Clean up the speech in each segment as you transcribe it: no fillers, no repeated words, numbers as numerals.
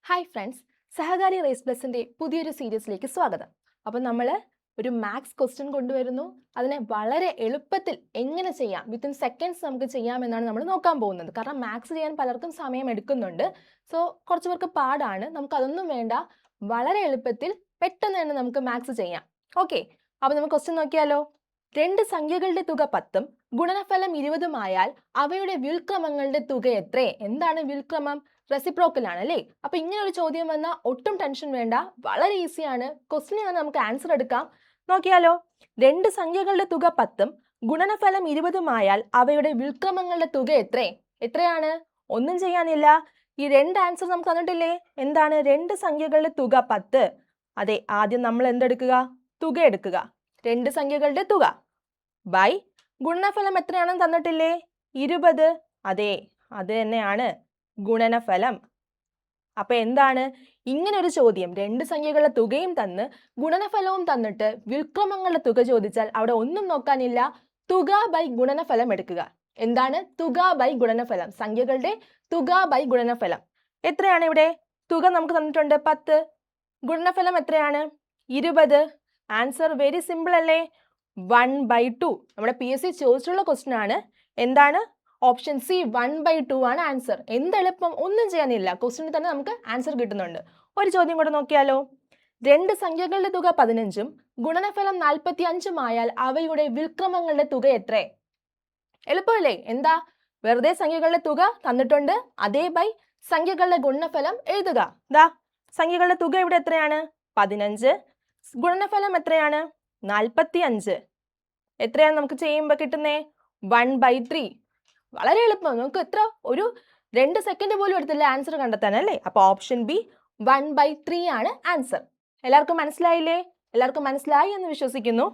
Hi friends, സഹകാരി raise പ്ലസിൻ്റെ പുതിയൊരു സീരീസിലേക്ക് സ്വാഗതം. അപ്പോൾ നമ്മൾ ഒരു മാത്സ് ക്വസ്റ്റ്യൻ കൊണ്ടുവരുന്നു. അതിനെ വളരെ എളുപ്പത്തിൽ എങ്ങനെ ചെയ്യാം, വിത്തിൻ സെക്കൻഡ്സ് നമുക്ക് ചെയ്യാമെന്നാണ് നമ്മൾ നോക്കാൻ പോകുന്നത്. കാരണം മാത്സ് ചെയ്യാൻ പലർക്കും സമയം എടുക്കുന്നുണ്ട്. സോ കുറച്ച് പേർക്ക് പാടാണ്. നമുക്കതൊന്നും വേണ്ട, വളരെ എളുപ്പത്തിൽ പെട്ടെന്ന് തന്നെ നമുക്ക് മാത്സ് ചെയ്യാം. ഓക്കെ, അപ്പോൾ നമുക്ക് ക്വസ്റ്റ്യൻ നോക്കിയാലോ. രണ്ട് സംഖ്യകളുടെ തുക 10ഉം ഗുണനഫലം 20ഉം ആയാൽ അവയുടെ വ്യുൽക്രമങ്ങളുടെ തുക എത്ര? എന്താണ് വ്യുൽക്രമം? റെസിപ്രോക്കൽ ആണ് അല്ലേ? അപ്പൊ ഇങ്ങനെ ഒരു ചോദ്യം വന്നാൽ ഒട്ടും ടെൻഷൻ വേണ്ട, വളരെ ഈസിയാണ്. ക്വസ്റ്റിന് നമുക്ക് ആൻസർ എടുക്കാം. നോക്കിയാലോ. രണ്ട് സംഖ്യകളുടെ തുക 10ഉം ഗുണനഫലം 20ഉം ആയാൽ അവയുടെ വ്യുൽക്രമങ്ങളുടെ തുക എത്രയാണ്? ഒന്നും ചെയ്യാനില്ല. ഈ രണ്ട് ആൻസർ നമുക്ക് തന്നിട്ടില്ലേ? എന്താണ്? രണ്ട് സംഖ്യകളുടെ തുക 10. അതെ, ആദ്യം നമ്മൾ എന്തെടുക്കുക? തുക എടുക്കുക. രണ്ട് സംഖ്യകളുടെ തുക ബൈ ഗുണനഫലം എത്രയാണെന്ന് തന്നിട്ടില്ലേ? 20. അതെ, അത് തന്നെയാണ് ഗുണനഫലം. അപ്പൊ എന്താണ് ഇങ്ങനെ ഒരു ചോദ്യം? രണ്ട് സംഖ്യകളുടെ തുകയും തന്ന് ഗുണനഫലവും തന്നിട്ട് വ്യുൽക്രമങ്ങളുടെ തുക ചോദിച്ചാൽ അവിടെ ഒന്നും നോക്കാനില്ല, തുക ബൈ ഗുണനഫലം എടുക്കുക. എന്താണ് തുക ബൈ ഗുണനഫലം? സംഖ്യകളുടെ തുക ബൈ ഗുണനഫലം. എത്രയാണ് ഇവിടെ? തുക നമുക്ക് തന്നിട്ടുണ്ട് 10, ഗുണനഫലം എത്രയാണ്? 20. ആൻസർ വെരി സിമ്പിൾ അല്ലേ? 1/2. നമ്മുടെ PSC ചോദിച്ചിട്ടുള്ള ക്വസ്റ്റ്യൻ ആണ്. എന്താണ്? ഓപ്ഷൻ സി 1/2 ആണ് ആൻസർ. എന്തെളുപ്പം, ഒന്നും ചെയ്യാനില്ല, ക്വസ്റ്റ്യനിൽ തന്നെ നമുക്ക് ആൻസർ കിട്ടുന്നുണ്ട്. ഒരു ചോദ്യം കൂടെ നോക്കിയാലോ. രണ്ട് സംഖ്യകളുടെ തുക 15ഉം ഗുണനഫലം 45ഉം ആയാൽ അവയുടെ വ്യുൽക്രമങ്ങളുടെ തുക എത്ര? എളുപ്പമല്ലേ? എന്താ? വെറുതെ സംഖ്യകളുടെ തുക തന്നിട്ടുണ്ട്, അതേ ബൈ സംഖ്യകളുടെ ഗുണനഫലം എഴുതുക. ദാ സംഖ്യകളുടെ തുക ഇവിടെ എത്രയാണ്? 15. ഗുണനഫലം എത്രയാണ്? 45. എത്രയാണ് നമുക്ക് ചെയ്യുമ്പോൾ കിട്ടുന്നേ? 1/3. വളരെ എളുപ്പം. നമുക്ക് എത്ര, ഒരു 2 സെക്കൻഡ് പോലും എടുത്തില്ല ആൻസർ കണ്ടെത്താൻ അല്ലേ? അപ്പോൾ ഓപ്ഷൻ ബി 1/3 ആണ് ആൻസർ. എല്ലാവർക്കും മനസ്സിലായില്ലേ? എല്ലാവർക്കും മനസ്സിലായി എന്ന് വിശ്വസിക്കുന്നു.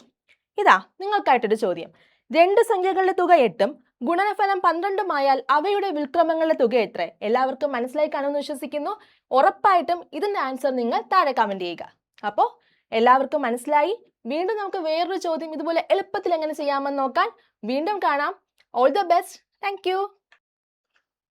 ഇതാ നിങ്ങൾക്കായിട്ടൊരു ചോദ്യം. രണ്ട് സംഖ്യകളുടെ തുക 8ഉം ഗുണനഫലം 12ഉം ആയാൽ അവയുടെ വ്യുൽക്രമങ്ങളുടെ തുക എത്ര? എല്ലാവർക്കും മനസ്സിലായി കാണുമെന്ന് വിശ്വസിക്കുന്നു. ഉറപ്പായിട്ടും ഇതിന്റെ ആൻസർ നിങ്ങൾ താഴെ കമന്റ് ചെയ്യുക. അപ്പോൾ എല്ലാവർക്കും മനസ്സിലായി. വീണ്ടും നമുക്ക് വേറൊരു ചോദ്യം ഇതുപോലെ എളുപ്പത്തിൽ എങ്ങനെ ചെയ്യാമെന്ന് നോക്കാൻ വീണ്ടും കാണാം. All the best. Thank you.